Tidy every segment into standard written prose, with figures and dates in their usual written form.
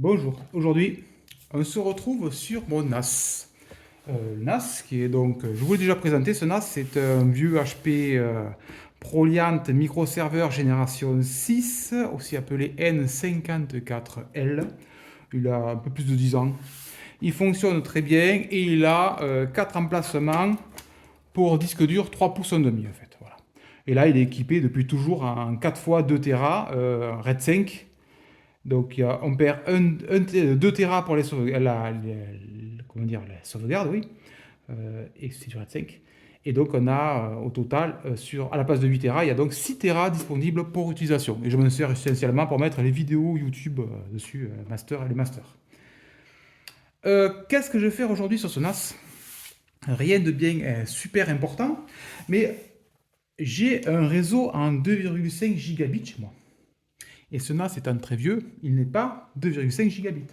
Bonjour, aujourd'hui on se retrouve sur mon NAS. NAS qui est donc, je vous l'ai déjà présenté, ce NAS c'est un vieux HP ProLiant microserveur génération 6, aussi appelé N54L. Il a un peu plus de 10 ans. Il fonctionne très bien et il a 4 emplacements pour disque dur 3 pouces 1,5 en fait. Voilà. Et là il est équipé depuis toujours en 4 x 2 Tera RAID 5. Donc on perd 2 Tera pour les sauvegardes, comment dire, la sauvegarde, oui, et c'est du RAID 5. Et donc on a au total, à la place de 8 Tera, il y a donc 6 Tera disponibles pour utilisation. Et je m'en sers essentiellement pour mettre les vidéos YouTube dessus, les masters. Qu'est-ce que je vais faire aujourd'hui sur ce NAS? Rien de bien super important, mais j'ai un réseau en 2,5 gigabits chez moi. Et ce NAS étant très vieux, il n'est pas 2,5 gigabits.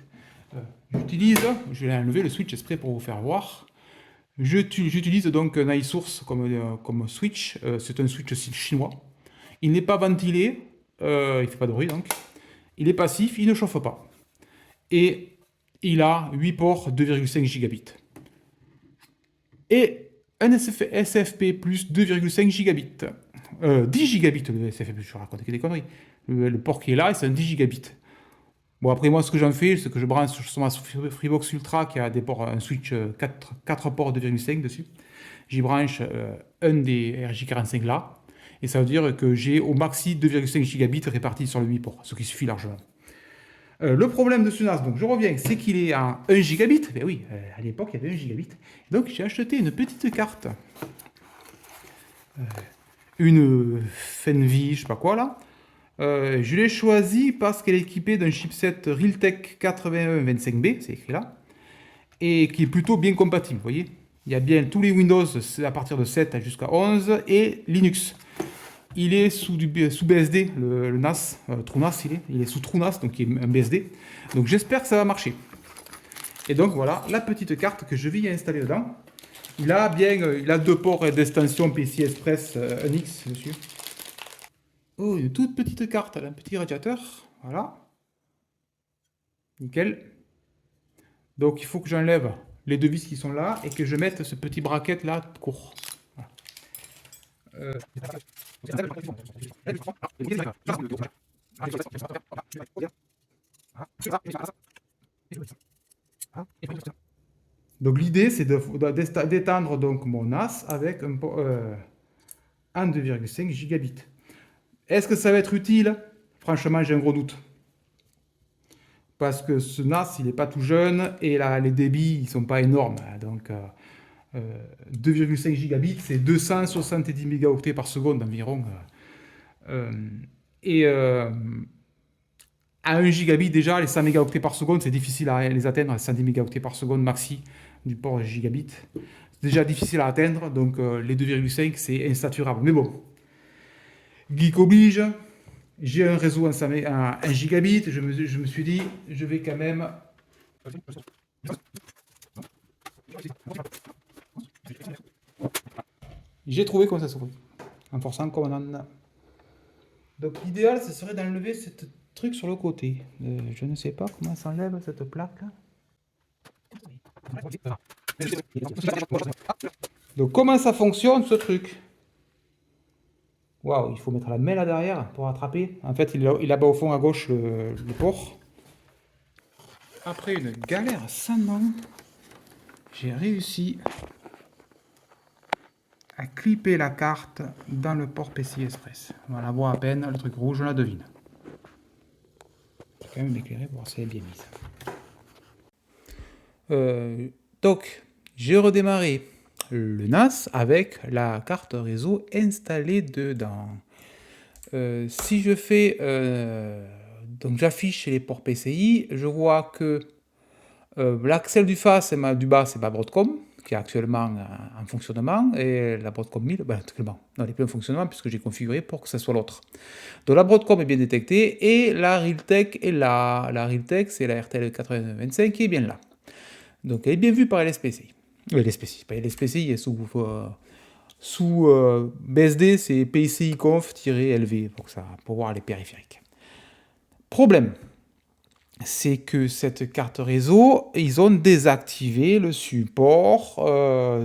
J'utilise, je vais enlever le switch exprès pour vous faire voir. J'utilise donc un iSource comme switch. C'est un switch chinois. Il n'est pas ventilé, il ne fait pas de bruit donc. Il est passif, il ne chauffe pas. Et il a 8 ports 2,5 gigabits. Et un SFP plus 2,5 gigabits. 10 gigabits de SFP, je raconte des conneries. Le port qui est là, c'est un 10 gigabits. Bon, après, moi, ce que j'en fais, c'est que je branche sur ma Freebox Ultra qui a des ports, un switch 4 ports 2,5 dessus. J'y branche un des RJ45 là. Et ça veut dire que j'ai au maxi 2,5 gigabits répartis sur le 8 ports, ce qui suffit largement. Le problème de ce NAS, donc je reviens, c'est qu'il est à 1 gigabit. Ben oui, à l'époque, il y avait 1 gigabit. Donc j'ai acheté une petite carte. Une Fenvi, je sais pas quoi là. Je l'ai choisie parce qu'elle est équipée d'un chipset Realtek 8125B, c'est écrit là, et qui est plutôt bien compatible, vous voyez. Il y a bien tous les Windows à partir de 7 jusqu'à 11 et Linux. Il est sous BSD, le NAS, TrueNAS il est sous TrueNAS, donc il est un BSD. Donc j'espère que ça va marcher. Et donc voilà la petite carte que je vais y installer dedans. Il a 2 ports d'extension PCI Express 1X dessus. Oh, une toute petite carte, un petit radiateur. Voilà. Nickel. Donc il faut que j'enlève les deux vis qui sont là et que je mette ce petit bracket là court. Voilà. Donc l'idée c'est d'étendre donc mon NAS avec un 2,5 gigabits. Est-ce que ça va être utile? Franchement, j'ai un gros doute. Parce que ce NAS, il n'est pas tout jeune et là, les débits, ils sont pas énormes. Donc, 2,5 gigabits, c'est 270 mégaoctets par seconde environ. Et à 1 gigabit, déjà, les 100 mégaoctets par seconde, c'est difficile à les atteindre, à 110 mégaoctets par seconde maxi du port gigabit. C'est déjà difficile à atteindre, donc les 2,5, c'est insaturable. Mais bon, geek oblige, j'ai un réseau à 1 gigabit, je me suis dit, je vais quand même... J'ai trouvé comment ça s'ouvre, en forçant comme on en a. Donc l'idéal, ce serait d'enlever ce truc sur le côté. Je ne sais pas comment s'enlève cette plaque. Donc comment ça fonctionne ce truc? Waouh, il faut mettre la main là derrière pour attraper. En fait, il est là-bas au fond à gauche le port. Après une galère sans nom, j'ai réussi à clipper la carte dans le port PCI Express. On va la voir à peine, le truc rouge, on la devine. Je vais quand même m'éclairer pour voir si elle est bien mise. Donc, j'ai redémarré le NAS avec la carte réseau installée dedans. Si je fais... donc j'affiche les ports PCI, je vois que celle du bas, c'est ma Broadcom, qui est actuellement en fonctionnement, et la Broadcom 1000, ben, actuellement, non, elle n'est plus en fonctionnement puisque j'ai configuré pour que ce soit l'autre. Donc la Broadcom est bien détectée, et la Realtek est là. La Realtek, c'est la RTL 8025 qui est bien là. Donc elle est bien vue par LSPCI. LSPCI, pas LSPCI, sous BSD, c'est PCI-conf-LV pour voir les périphériques. Problème. c'est que cette carte réseau, ils ont désactivé le support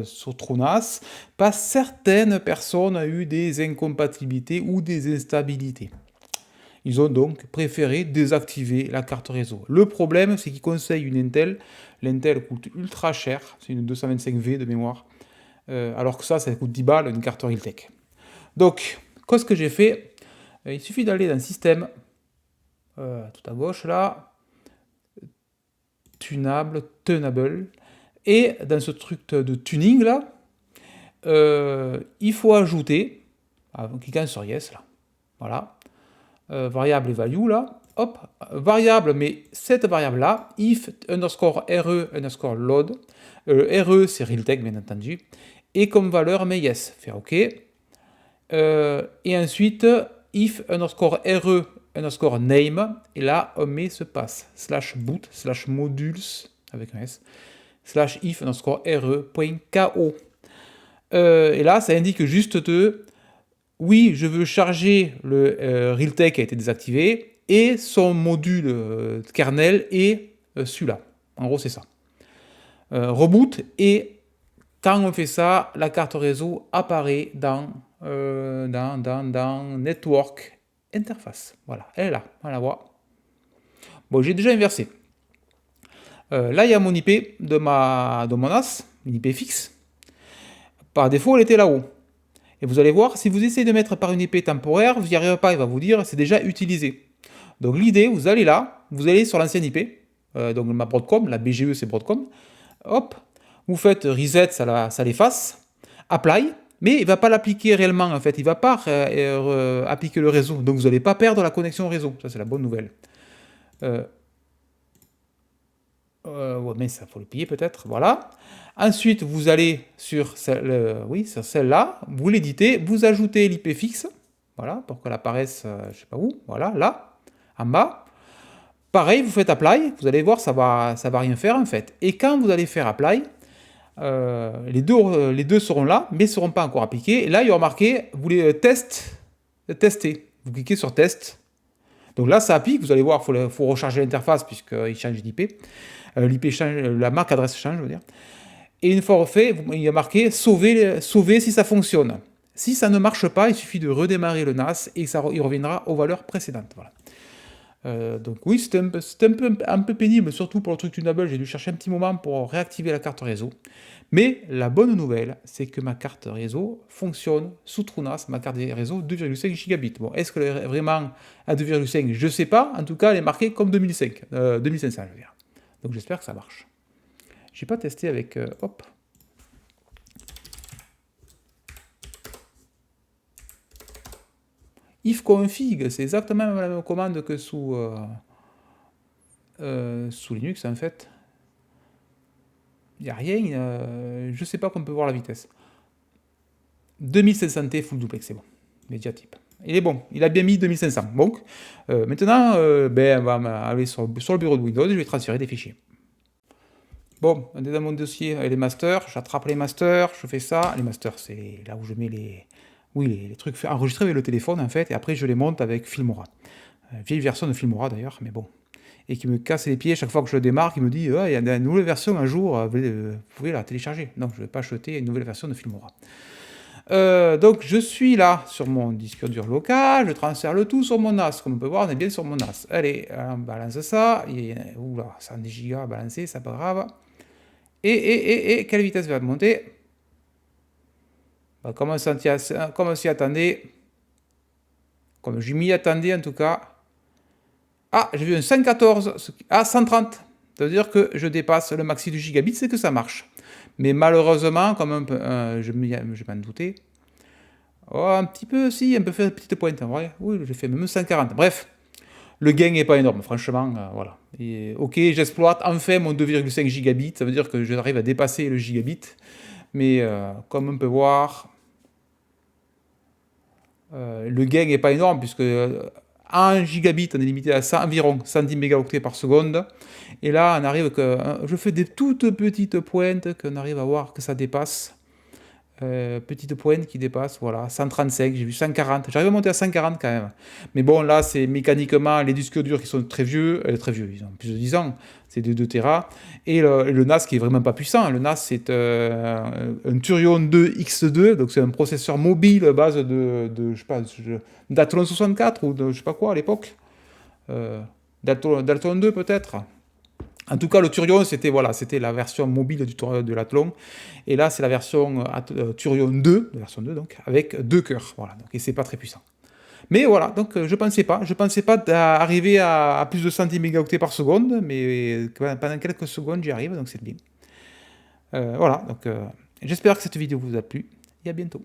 sur TrueNAS parce que certaines personnes ont eu des incompatibilités ou des instabilités. Ils ont donc préféré désactiver la carte réseau. Le problème, c'est qu'ils conseillent une Intel. L'Intel coûte ultra cher, c'est une 225V de mémoire, alors que ça coûte 10 balles, une carte Realtek. Donc, qu'est-ce que j'ai fait? Il suffit d'aller dans Système, tout à gauche là, Tunable, et dans ce truc de tuning là, il faut ajouter, en cliquant sur Yes là, voilà, variable et value là, hop, variable, mais cette variable là, if underscore re underscore load, re c'est Realtek bien entendu, et comme valeur mais yes, faire ok, et ensuite if underscore re underscore name, et là on met ce pass, slash boot, slash modules, avec un s, slash if underscore re.ko. Et là ça indique juste de oui, je veux charger le Realtek qui a été désactivé et son module kernel est celui-là. En gros, c'est ça. Reboot, et quand on fait ça, la carte réseau apparaît dans Network Interface. Voilà, elle est là, on la voit. Bon, j'ai déjà inversé. Là, il y a mon IP de mon NAS, une IP fixe. Par défaut, elle était là-haut. Et vous allez voir, si vous essayez de mettre par une IP temporaire, vous n'y arriverez pas, il va vous dire c'est déjà utilisé. Donc l'idée, vous allez là, vous allez sur l'ancienne IP, donc ma Broadcom, la BGE c'est Broadcom, hop, vous faites reset, ça l'efface, apply, mais il ne va pas l'appliquer réellement en fait, il ne va pas appliquer le réseau, donc vous n'allez pas perdre la connexion au réseau, ça c'est la bonne nouvelle. Ouais, mais ça faut le payer peut-être, voilà. Ensuite, vous allez sur celle-là, vous l'éditez, vous ajoutez l'IP fixe, voilà, pour qu'elle apparaisse, je sais pas où, voilà, là, en bas. Pareil, vous faites apply, vous allez voir, ça va rien faire en fait. Et quand vous allez faire apply, les deux seront là, mais ne seront pas encore appliqués. Et là, il y aura marqué, vous voulez tester. Vous cliquez sur test. Donc là, ça applique, vous allez voir, il faut recharger l'interface puisqu'il change d'IP. L'IP change, la marque adresse change, je veux dire. Et une fois refait, il y a marqué sauver si ça fonctionne. Si ça ne marche pas, il suffit de redémarrer le NAS et il reviendra aux valeurs précédentes. Voilà. Donc oui, c'était un peu pénible, surtout pour le truc Tunable, j'ai dû chercher un petit moment pour réactiver la carte réseau. Mais la bonne nouvelle, c'est que ma carte réseau fonctionne sous TrueNAS, ma carte réseau 2,5 gigabits. Bon, est-ce qu'elle est vraiment à 2,5? Je ne sais pas, en tout cas elle est marquée comme 2500, je veux dire. Donc j'espère que ça marche. J'ai pas testé avec, hop. Ifconfig, c'est exactement la même commande que sous Linux en fait. Il n'y a rien, je ne sais pas qu'on peut voir la vitesse. 2500T full duplex, c'est bon. Mediatype. Il est bon, il a bien mis 2500. Donc, maintenant, on va aller sur le bureau de Windows et je vais transférer des fichiers. Bon, on est dans mon dossier avec les masters, j'attrape les masters, je fais ça. Les masters, c'est là où je mets les trucs enregistrés avec le téléphone en fait, et après je les monte avec Filmora. Vieille version de Filmora d'ailleurs, mais bon. Et qui me casse les pieds chaque fois que je le démarre, qui me dit il y a une nouvelle version un jour, vous pouvez la télécharger. Non, je ne vais pas acheter une nouvelle version de Filmora. Donc je suis là sur mon disque dur local, je transfère le tout sur mon NAS. Comme on peut voir, on est bien sur mon NAS. Allez, on balance ça. Oula, 110 Go à balancer, c'est pas grave. Et quelle vitesse va monter? Comme on s'y attendait, comme je m'y attendais en tout cas. Ah, j'ai vu un 114, 130. Ça veut dire que je dépasse le maxi du gigabit, c'est que ça marche. Mais malheureusement, comme je m'en doutais, un petit peu, si, un peu fait une petite pointe en vrai. Oui, j'ai fait même 140. Bref, le gain n'est pas énorme, franchement, voilà. Et, ok, j'exploite enfin mon 2,5 gigabit, ça veut dire que j'arrive à dépasser le gigabit. Mais comme on peut voir, le gain n'est pas énorme, puisque 1 gigabit, on est limité à environ 110 mégaoctets par seconde. Et là, on arrive que je fais des toutes petites pointes qu'on arrive à voir que ça dépasse. Petite pointe qui dépasse, voilà, 135, j'ai vu 140. J'arrive à monter à 140 quand même. Mais bon, là, c'est mécaniquement les disques durs qui sont très vieux, ils ont plus de 10 ans, c'est de 2 Tera. Et le NAS qui est vraiment pas puissant. Le NAS, c'est un Turion 2 X2, donc c'est un processeur mobile à base je sais pas, d'Athlon 64 ou de je sais pas quoi à l'époque. D'Athlon 2 peut-être. En tout cas, le Turion, c'était voilà, c'était la version mobile de l'Athlon. Et là, c'est la version Turion 2, la version 2 donc, avec 2 cœurs. Voilà, donc, et c'est pas très puissant. Mais voilà, donc je pensais pas arriver à plus de 110 mégaoctets par seconde, mais pendant quelques secondes, j'y arrive, donc c'est bien. Voilà, donc j'espère que cette vidéo vous a plu, et à bientôt.